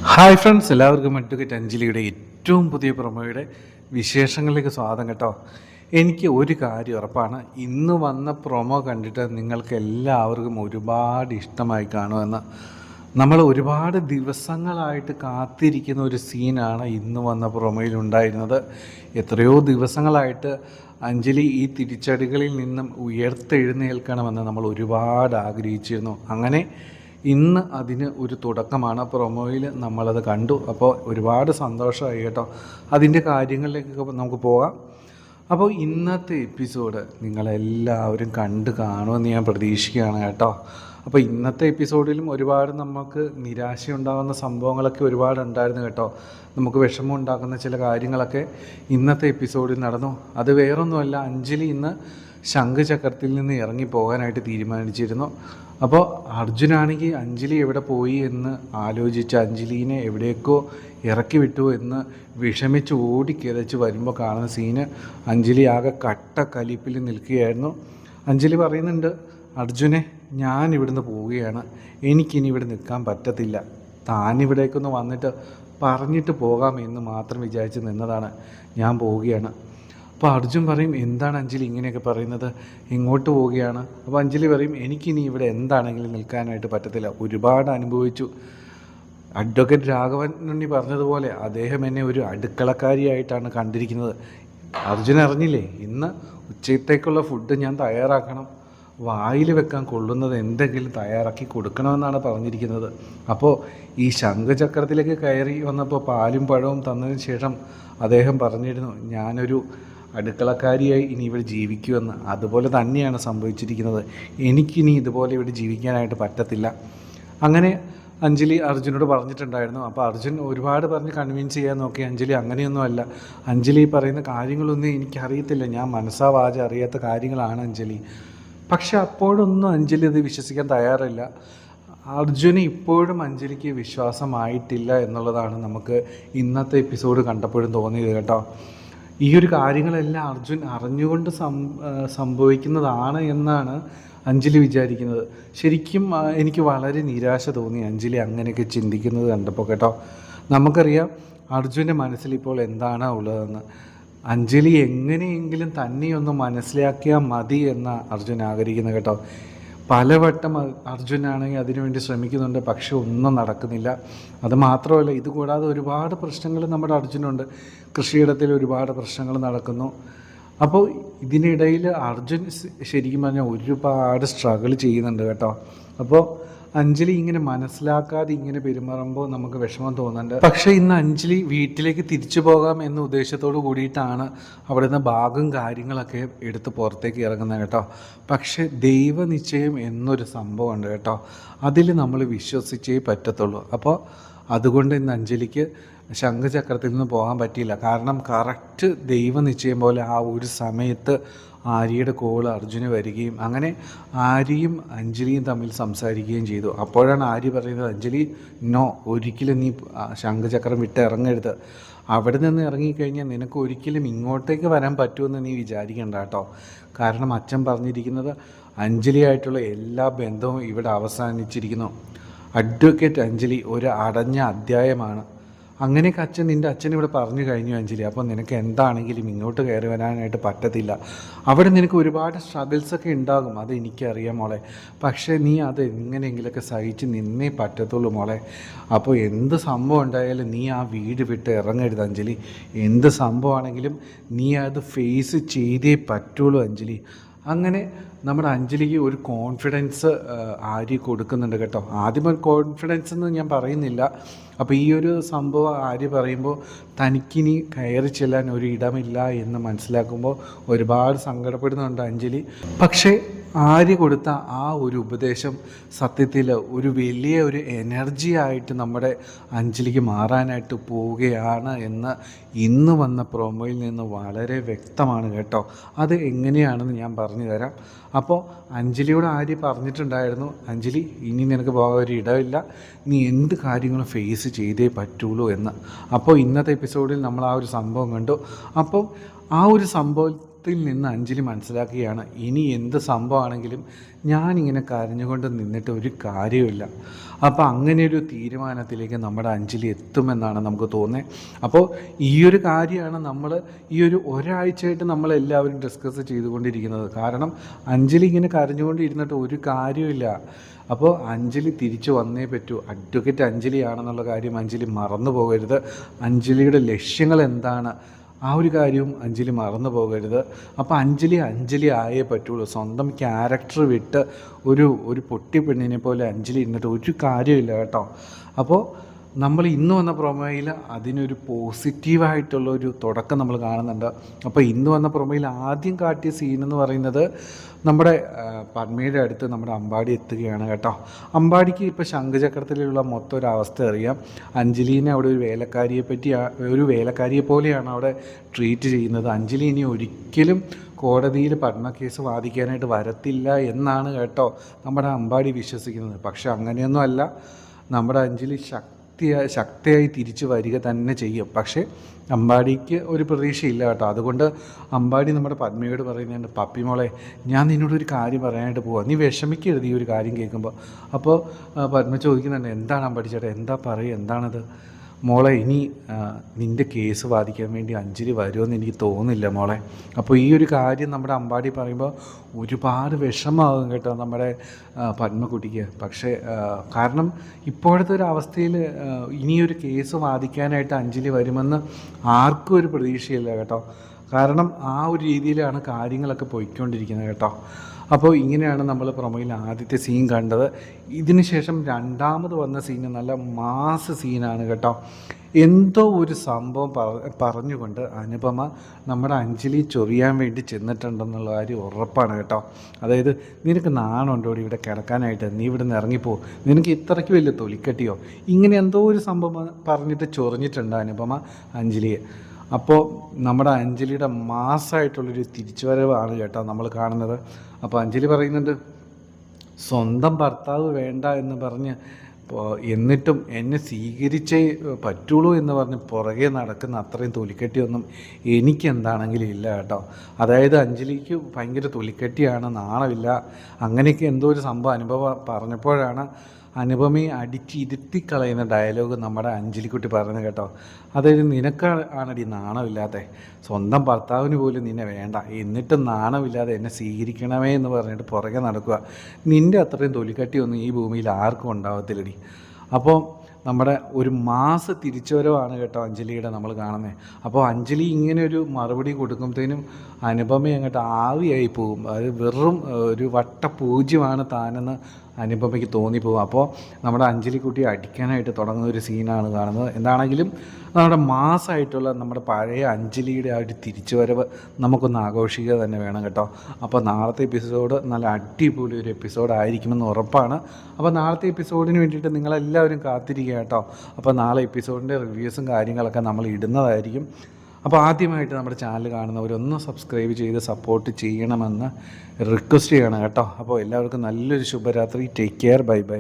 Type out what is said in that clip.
Hi friends, എല്ലാവർക്കും മറ്റുകറ്റ് അഞ്ജലിയുടെ ഏറ്റവും പുതിയ പ്രൊമോയുടെ വിശേഷങ്ങളിലേക്ക് സ്വാഗതം കേട്ടോ. എനിക്ക് ഒരു കാര്യം ഉറപ്പാണ്, ഇന്ന് വന്ന പ്രൊമോ കണ്ടിട്ട് നിങ്ങൾക്ക് എല്ലാവർക്കും ഒരുപാട് ഇഷ്ടമായി കാണുമെന്ന്. നമ്മൾ ഒരുപാട് ദിവസങ്ങളായിട്ട് കാത്തിരിക്കുന്ന ഒരു സീനാണ് ഇന്ന് വന്ന പ്രൊമോയിൽ ഉണ്ടായിരുന്നത്. എത്രയോ ദിവസങ്ങളായിട്ട് അഞ്ജലി ഈ തിരിച്ചടികളിൽ നിന്നും ഉയർത്തെഴുന്നേൽക്കണമെന്ന് നമ്മൾ ഒരുപാട് ആഗ്രഹിച്ചിരുന്നു. അങ്ങനെ ഇന്ന് അതിന് ഒരു തുടക്കമാണ്. പ്രൊമോയിൽ നമ്മളത് കണ്ടു. അപ്പോൾ ഒരുപാട് സന്തോഷമായി കേട്ടോ. അതിൻ്റെ കാര്യങ്ങളിലേക്കൊക്കെ നമുക്ക് പോകാം. അപ്പോൾ ഇന്നത്തെ എപ്പിസോഡ് നിങ്ങളെല്ലാവരും കണ്ട് കാണുമെന്ന് ഞാൻ പ്രതീക്ഷിക്കുകയാണ് കേട്ടോ. അപ്പോൾ ഇന്നത്തെ എപ്പിസോഡിലും ഒരുപാട് നമുക്ക് നിരാശയുണ്ടാകുന്ന സംഭവങ്ങളൊക്കെ ഒരുപാട് ഉണ്ടായിരുന്നു കേട്ടോ. നമുക്ക് വിഷമം ഉണ്ടാക്കുന്ന ചില കാര്യങ്ങളൊക്കെ ഇന്നത്തെ എപ്പിസോഡിൽ നടന്നു. അത് വേറൊന്നുമല്ല, അഞ്ജലി ഇന്ന് ശംഖുചക്രത്തിൽ നിന്ന് ഇറങ്ങി പോകാനായിട്ട് തീരുമാനിച്ചിരുന്നു. അപ്പോൾ അർജുനാണെങ്കിൽ അഞ്ജലി എവിടെ പോയി എന്ന് ആലോചിച്ച് അഞ്ജലീനെ എവിടേക്കോ ഇറക്കി വിട്ടു എന്ന് വിഷമിച്ച് ഓടിക്കിതച്ച് വരുമ്പോൾ കാണുന്ന സീന്, അഞ്ജലി ആകെ കട്ട കലിപ്പിൽ നിൽക്കുകയായിരുന്നു. അഞ്ജലി പറയുന്നുണ്ട്, അർജുനെ, ഞാൻ ഇവിടുന്ന് പോവുകയാണ്, എനിക്കിനി ഇവിടെ നിൽക്കാൻ പറ്റത്തില്ല, താനിവിടേക്കൊന്ന് വന്നിട്ട് പറഞ്ഞിട്ട് പോകാമെന്ന് മാത്രം വിചാരിച്ച് നിന്നതാണ്, ഞാൻ പോവുകയാണ്. അപ്പോൾ അർജുൻ പറയും, എന്താണ് അഞ്ജലി ഇങ്ങനെയൊക്കെ പറയുന്നത്, ഇങ്ങോട്ട് പോവുകയാണ്. അപ്പോൾ അഞ്ജലി പറയും, എനിക്കിനി ഇവിടെ എന്താണെങ്കിലും നിൽക്കാനായിട്ട് പറ്റത്തില്ല, ഒരുപാട് അനുഭവിച്ചു. അഡ്വക്കേറ്റ് രാഘവൻ ഉണ്ണി പറഞ്ഞതുപോലെ അദ്ദേഹം എന്നെ ഒരു അടുക്കളക്കാരിയായിട്ടാണ് കണ്ടിരിക്കുന്നത്. അർജുൻ അറിഞ്ഞില്ലേ, ഇന്ന് ഉച്ചത്തേക്കുള്ള ഫുഡ് ഞാൻ തയ്യാറാക്കണം, വായിൽ വെക്കാൻ കൊള്ളുന്നത് എന്തെങ്കിലും തയ്യാറാക്കി കൊടുക്കണമെന്നാണ് പറഞ്ഞിരിക്കുന്നത്. അപ്പോൾ ഈ ശംഖുചക്രത്തിലേക്ക് കയറി വന്നപ്പോൾ പാലും പഴവും തന്നതിന് ശേഷം അദ്ദേഹം പറഞ്ഞിരുന്നു, ഞാനൊരു അടുക്കളക്കാരിയായി ഇനി ഇവിടെ ജീവിക്കുമെന്ന്. അതുപോലെ തന്നെയാണ് സംഭവിച്ചിരിക്കുന്നത്. എനിക്കിനി ഇതുപോലെ ഇവിടെ ജീവിക്കാനായിട്ട് പറ്റത്തില്ല. അങ്ങനെ അഞ്ജലി അർജുനോട് പറഞ്ഞിട്ടുണ്ടായിരുന്നു. അപ്പോൾ അർജുൻ ഒരുപാട് പറഞ്ഞ് കൺവിൻസ് ചെയ്യാൻ നോക്കി. അഞ്ജലി അങ്ങനെയൊന്നുമല്ല, അഞ്ജലി പറയുന്ന കാര്യങ്ങളൊന്നും എനിക്കറിയത്തില്ല, ഞാൻ മനസ്സാ വാച അറിയാത്ത കാര്യങ്ങളാണ് അഞ്ജലി. പക്ഷെ അപ്പോഴൊന്നും അഞ്ജലി അത് വിശ്വസിക്കാൻ തയ്യാറില്ല. അർജുന് ഇപ്പോഴും അഞ്ജലിക്ക് വിശ്വാസമായിട്ടില്ല എന്നുള്ളതാണ് നമുക്ക് ഇന്നത്തെ എപ്പിസോഡ് കണ്ടപ്പോഴും തോന്നിയത് കേട്ടോ. ഈ ഒരു കാര്യങ്ങളെല്ലാം അർജുൻ അറിഞ്ഞുകൊണ്ട് സംഭവിക്കുന്നതാണ് എന്നാണ് അഞ്ജലി വിചാരിക്കുന്നത്. ശരിക്കും എനിക്ക് വളരെ നിരാശ തോന്നി അഞ്ജലി അങ്ങനെയൊക്കെ ചിന്തിക്കുന്നത് കണ്ടപ്പോൾ കേട്ടോ. നമുക്കറിയാം അർജുൻ്റെ മനസ്സിലിപ്പോൾ എന്താണ് ഉള്ളതെന്ന്. അഞ്ജലി എങ്ങനെയെങ്കിലും തന്നെയൊന്ന് മനസ്സിലാക്കിയാൽ മതി എന്ന അർജുൻ ആഗ്രഹിക്കുന്നത് കേട്ടോ. പലവട്ടം അർജുനാണെങ്കിൽ അതിനുവേണ്ടി ശ്രമിക്കുന്നുണ്ട്, പക്ഷെ ഒന്നും നടക്കുന്നില്ല. അത് മാത്രമല്ല, ഇതുകൂടാതെ ഒരുപാട് പ്രശ്നങ്ങൾ നമ്മുടെ അർജുനുണ്ട്. കൃഷിയിടത്തിൽ ഒരുപാട് പ്രശ്നങ്ങൾ നടക്കുന്നു. അപ്പോൾ ഇതിനിടയിൽ അർജുൻ ശരിക്കും പറഞ്ഞാൽ ഒരുപാട് സ്ട്രഗിൾ ചെയ്യുന്നുണ്ട് കേട്ടോ. അപ്പോൾ അഞ്ജലി ഇങ്ങനെ മനസ്സിലാക്കാതെ ഇങ്ങനെ പെരുമാറുമ്പോൾ നമുക്ക് വിഷമം തോന്നുന്നുണ്ട്. പക്ഷേ ഇന്ന് അഞ്ജലി വീട്ടിലേക്ക് തിരിച്ചു പോകാം എന്ന ഉദ്ദേശത്തോട് കൂടിയിട്ടാണ് അവിടെ നിന്ന് ഭാഗം കാര്യങ്ങളൊക്കെ എടുത്ത് പുറത്തേക്ക് ഇറങ്ങുന്നത് കേട്ടോ. പക്ഷേ ദൈവനിശ്ചയം എന്നൊരു സംഭവമുണ്ട് കേട്ടോ, അതിൽ നമ്മൾ വിശ്വസിച്ചേ പറ്റത്തുള്ളൂ. അപ്പോൾ അതുകൊണ്ട് ഇന്ന് അഞ്ജലിക്ക് ശംഖുചക്രത്തിൽ നിന്ന് പോകാൻ പറ്റിയില്ല. കാരണം കറക്റ്റ് ദൈവനിശ്ചയം പോലെ ആ ഒരു സമയത്ത് ആര്യയുടെ കോൾ അർജുന് വരികയും അങ്ങനെ ആര്യയും അഞ്ജലിയും തമ്മിൽ സംസാരിക്കുകയും ചെയ്തു. അപ്പോഴാണ് ആര്യ പറയുന്നത്, അഞ്ജലി നോ, ഒരിക്കലും നീ ശംഖുചക്രം വിട്ട് ഇറങ്ങരുത്, അവിടെ നിന്ന് ഇറങ്ങിക്കഴിഞ്ഞാൽ നിനക്ക് ഒരിക്കലും ഇങ്ങോട്ടേക്ക് വരാൻ പറ്റുമെന്ന് നീ വിചാരിക്കണ്ട കേട്ടോ. കാരണം അച്ഛൻ പറഞ്ഞിരിക്കുന്നത് അഞ്ജലിയായിട്ടുള്ള എല്ലാ ബന്ധവും ഇവിടെ അവസാനിച്ചിരിക്കുന്നു. അഡ്വക്കേറ്റ് അഞ്ജലി ഒരു അടഞ്ഞ അധ്യായമാണ്. അങ്ങനെയൊക്കെ നിൻ്റെ അച്ഛൻ ഇവിടെ പറഞ്ഞു കഴിഞ്ഞു അഞ്ജലി. അപ്പോൾ നിനക്ക് എന്താണെങ്കിലും ഇങ്ങോട്ട് കയറി വരാനായിട്ട് പറ്റത്തില്ല. അവിടെ നിനക്ക് ഒരുപാട് സ്ട്രഗിൾസൊക്കെ ഉണ്ടാകും, അത് എനിക്കറിയാം മോളെ. പക്ഷേ നീ അത് എങ്ങനെയെങ്കിലുമൊക്കെ സഹിച്ച് നിന്നേ പറ്റത്തുള്ളൂ മോളെ. അപ്പോൾ എന്ത് സംഭവം ഉണ്ടായാലും നീ ആ വീട് വിട്ട് ഇറങ്ങരുത് അഞ്ജലി. എന്ത് സംഭവമാണെങ്കിലും നീ അത് ഫേസ് ചെയ്തേ പറ്റുള്ളൂ അഞ്ജലി. അങ്ങനെ നമ്മുടെ അഞ്ജലിക്ക് ഒരു കോൺഫിഡൻസ് ആര്യ കൊടുക്കുന്നുണ്ട് കേട്ടോ. ആദ്യം ഒരു കോൺഫിഡൻസ് എന്ന് ഞാൻ പറയുന്നില്ല. അപ്പോൾ ഈ ഒരു സംഭവം ആര്യ പറയുമ്പോൾ തനിക്കിനി കയറി ചെല്ലാൻ ഒരു ഇടമില്ല എന്ന് മനസ്സിലാക്കുമ്പോൾ ഒരുപാട് സങ്കടപ്പെടുന്നുണ്ട് അഞ്ജലി. പക്ഷേ ആര്യ കൊടുത്ത ആ ഒരു ഉപദേശം സത്യത്തിൽ ഒരു വലിയ ഒരു എനർജി ആയിട്ട് നമ്മുടെ അഞ്ജലിക്ക് മാറാനായിട്ട് പോവുകയാണ് എന്ന് ഇന്ന് വന്ന പ്രൊമോയിൽ നിന്ന് വളരെ വ്യക്തമാണ് കേട്ടോ. അത് എങ്ങനെയാണെന്ന് ഞാൻ പറഞ്ഞു തരാം. അപ്പോൾ അഞ്ജലിയോട് ആര്യ പറഞ്ഞിട്ടുണ്ടായിരുന്നു, അഞ്ജലി ഇനി നിനക്ക് പോകാൻ ഒരു ഇടമില്ല, നീ എന്ത് കാര്യങ്ങളും ഫേസ് ചെയ്തേ പറ്റുള്ളൂ എന്ന്. അപ്പോൾ ഇന്നത്തെ എപ്പിസോഡിൽ നമ്മൾ ആ ഒരു സംഭവം കണ്ടു. അപ്പോൾ ആ ഒരു സംഭവം മുഖത്തിൽ നിന്ന് അഞ്ജലി മനസ്സിലാക്കുകയാണ്, ഇനി എന്ത് സംഭവമാണെങ്കിലും ഞാനിങ്ങനെ കരഞ്ഞുകൊണ്ട് നിന്നിട്ട് ഒരു കാര്യമില്ല. അപ്പോൾ അങ്ങനെ ഒരു തീരുമാനത്തിലേക്ക് നമ്മുടെ അഞ്ജലി എത്തുമെന്നാണ് നമുക്ക് തോന്നുന്നത്. അപ്പോൾ ഈ ഒരു കാര്യമാണ് നമ്മൾ ഈ ഒരാഴ്ചയായിട്ട് നമ്മളെല്ലാവരും ഡിസ്കസ് ചെയ്തുകൊണ്ടിരിക്കുന്നത്. കാരണം അഞ്ജലി ഇങ്ങനെ കരഞ്ഞുകൊണ്ടിരുന്നിട്ട് ഒരു കാര്യമില്ല. അപ്പോൾ അഞ്ജലി തിരിച്ചു വന്നേ പറ്റൂ. അഡ്വക്കേറ്റ് അഞ്ജലിയാണെന്നുള്ള കാര്യം അഞ്ജലി മറന്നു പോകരുത്. അഞ്ജലിയുടെ ലക്ഷ്യങ്ങൾ എന്താണ്, ആ ഒരു കാര്യവും അഞ്ജലി മറന്നു പോകരുത്. അപ്പോൾ അഞ്ജലി ആയേ പറ്റുള്ളൂ. സ്വന്തം ക്യാരക്ടർ വിട്ട് ഒരു പൊട്ടി പെണ്ണിനെ പോലെ അഞ്ജലി ഇരുന്നിട്ട് ഒരു കാര്യമില്ല കേട്ടോ. അപ്പോൾ നമ്മൾ ഇന്ന് വന്ന പ്രൊമോയിൽ അതിനൊരു പോസിറ്റീവായിട്ടുള്ളൊരു തുടക്കം നമ്മൾ കാണുന്നുണ്ട്. അപ്പോൾ ഇന്ന് വന്ന പ്രൊമോയിൽ ആദ്യം കാട്ടിയ സീനെന്ന് പറയുന്നത് നമ്മുടെ പത്മയുടെ അടുത്ത് നമ്മുടെ അമ്പാടി എത്തുകയാണ് കേട്ടോ. അമ്പാടിക്ക് ഇപ്പോൾ ശംഖുചക്രത്തിലുള്ള മൊത്തം ഒരു അവസ്ഥ അറിയാം. അഞ്ജലീനെ അവിടെ ഒരു വേലക്കാരിയെ പോലെയാണ് അവിടെ ട്രീറ്റ് ചെയ്യുന്നത്. അഞ്ജലി ഇനി ഒരിക്കലും കോടതിയിൽ പഠന കേസ് വാദിക്കാനായിട്ട് വരത്തില്ല എന്നാണ് കേട്ടോ നമ്മുടെ അമ്പാടി വിശ്വസിക്കുന്നത്. പക്ഷെ അങ്ങനെയൊന്നും അല്ല. നമ്മുടെ അഞ്ജലി ശക്തിയായി തിരിച്ചു വരിക തന്നെ ചെയ്യും. പക്ഷേ അമ്പാടിക്ക് ഒരു പ്രതീക്ഷയില്ല കേട്ടോ. അതുകൊണ്ട് അമ്പാടി നമ്മുടെ പത്മയോട് പറയുന്നുണ്ട്, പപ്പി മോളെ, ഞാൻ നിന്നോടൊരു കാര്യം പറയാനായിട്ട് പോവാം, നീ വിഷമിക്കരുത് ഈ ഒരു കാര്യം കേൾക്കുമ്പോൾ. അപ്പോൾ പത്മ ചോദിക്കുന്നുണ്ട്, എന്താണ് അമ്പാടി ചേട്ടാ, എന്താ പറയുക, എന്താണത് മോളെ? ഇനി നിൻ്റെ കേസ് വാദിക്കാൻ വേണ്ടി അഞ്ജലി വരുമെന്ന് എനിക്ക് തോന്നുന്നില്ല മോളെ. അപ്പോൾ ഈ ഒരു കാര്യം നമ്മുടെ അമ്പാടി പറയുമ്പോൾ ഒരുപാട് വിഷമമാകും കേട്ടോ നമ്മുടെ പത്മക്കുട്ടിക്ക്. പക്ഷേ കാരണം ഇപ്പോഴത്തെ ഒരു അവസ്ഥയിൽ ഇനിയൊരു കേസ് വാദിക്കാനായിട്ട് അഞ്ജലി വരുമെന്ന് ആർക്കും ഒരു പ്രതീക്ഷയില്ല കേട്ടോ. കാരണം ആ ഒരു രീതിയിലാണ് കാര്യങ്ങളൊക്കെ പോയിക്കൊണ്ടിരിക്കുന്നത് കേട്ടോ. അപ്പോൾ ഇങ്ങനെയാണ് നമ്മൾ പ്രൊമോയിൽ ആദ്യത്തെ സീൻ കണ്ടത്. ഇതിന് ശേഷം രണ്ടാമത് വന്ന സീന് നല്ല മാസ് സീനാണ് കേട്ടോ. എന്തോ ഒരു സംഭവം പറഞ്ഞുകൊണ്ട് അനുപമ നമ്മുടെ അഞ്ജലി ചൊറിയാൻ വേണ്ടി ചെന്നിട്ടുണ്ടെന്നുള്ള കാര്യം ഉറപ്പാണ് കേട്ടോ. അതായത്, നിനക്ക് നാണമുണ്ടോ ഇവിടെ കിടക്കാനായിട്ട്, നീ ഇവിടെ നിന്ന് ഇറങ്ങിപ്പോ, നിനക്ക് ഇത്രയ്ക്ക് വലിയ തൊലിക്കട്ടിയോ, ഇങ്ങനെ എന്തോ ഒരു സംഭവം പറഞ്ഞിട്ട് ചൊറിഞ്ഞിട്ടുണ്ട് അനുപമ അഞ്ജലിയെ. അപ്പോൾ നമ്മുടെ അഞ്ജലിയുടെ മാസമായിട്ടുള്ളൊരു തിരിച്ചുവരവാണ് കേട്ടോ നമ്മൾ കാണുന്നത്. അപ്പോൾ അഞ്ജലി പറയുന്നുണ്ട്, സ്വന്തം ഭർത്താവ് വേണ്ട എന്ന് പറഞ്ഞ് എന്നിട്ടും എന്നെ സ്വീകരിച്ചേ പറ്റുള്ളൂ എന്ന് പറഞ്ഞ് പുറകെ നടക്കുന്ന അത്രയും തൊലിക്കെട്ടിയൊന്നും എനിക്കെന്താണെങ്കിലും ഇല്ല കേട്ടോ. അതായത് അഞ്ജലിക്ക് ഭയങ്കര തൊലിക്കെട്ടിയാണ്, നാണമില്ല, അങ്ങനെയൊക്കെ എന്തോ ഒരു സംഭവം അനുഭവം പറഞ്ഞപ്പോഴാണ് അനുപമയെ അടിച്ചിരുത്തിക്കളയുന്ന ഡയലോഗ് നമ്മുടെ അഞ്ജലിക്കുട്ടി പറഞ്ഞു കേട്ടോ. അതായത്, നിനക്കാണടി നാണമില്ലാതെ, സ്വന്തം ഭർത്താവിന് പോലും നിന്നെ വേണ്ട, എന്നിട്ടും നാണമില്ലാതെ എന്നെ സ്വീകരിക്കണമേ എന്ന് പറഞ്ഞിട്ട് പുറകെ നടക്കുക. നിൻ്റെ അത്രയും തൊലിക്കട്ടിയൊന്നും ഈ ഭൂമിയിൽ ആർക്കും ഉണ്ടാവത്തില്ലടി. അപ്പോൾ നമ്മുടെ ഒരു തിരിച്ചുവരവാണ് കേട്ടോ അഞ്ജലിയുടെ നമ്മൾ കാണുന്നത്. അപ്പോൾ അഞ്ജലി ഇങ്ങനെ ഒരു മറുപടി കൊടുക്കുമ്പോഴത്തേനും അനുപമ അങ്ങോട്ട് ആവിയായി പോകും. അത് വെറും ഒരു വട്ടപൂജ്യമാണ് താനെന്ന് അനുപമയ്ക്ക് തോന്നിപ്പോകും. അപ്പോൾ നമ്മുടെ അഞ്ജലിക്കുട്ടി അടിക്കാനായിട്ട് തുടങ്ങുന്ന ഒരു സീനാണ് കാണുന്നത്. എന്താണെങ്കിലും നമ്മുടെ മാസമായിട്ടുള്ള നമ്മുടെ പഴയ അഞ്ജലിയുടെ ആ ഒരു തിരിച്ചുവരവ് നമുക്കൊന്ന് ആഘോഷിക്കുക തന്നെ വേണം കേട്ടോ. അപ്പോൾ നാളത്തെ എപ്പിസോഡ് നല്ല അടിപൊളി ഒരു എപ്പിസോഡ് ആയിരിക്കുമെന്ന് ഉറപ്പാണ്. അപ്പോൾ നാളത്തെ എപ്പിസോഡിന് വേണ്ടിയിട്ട് നിങ്ങളെല്ലാവരും കാത്തിരിക്കുക കേട്ടോ. അപ്പോൾ നാളെ എപ്പിസോഡിൻ്റെ റിവ്യൂസും കാര്യങ്ങളൊക്കെ നമ്മൾ ഇടുന്നതായിരിക്കും. അപ്പോൾ ആദ്യമായിട്ട് നമ്മുടെ ചാനൽ കാണുന്നവരൊന്ന് സബ്സ്ക്രൈബ് ചെയ്ത് സപ്പോർട്ട് ചെയ്യണമെന്ന് റിക്വസ്റ്റ് ചെയ്യണം കേട്ടോ. അപ്പോൾ എല്ലാവർക്കും നല്ലൊരു ശുഭരാത്രി. Take care. Bye bye.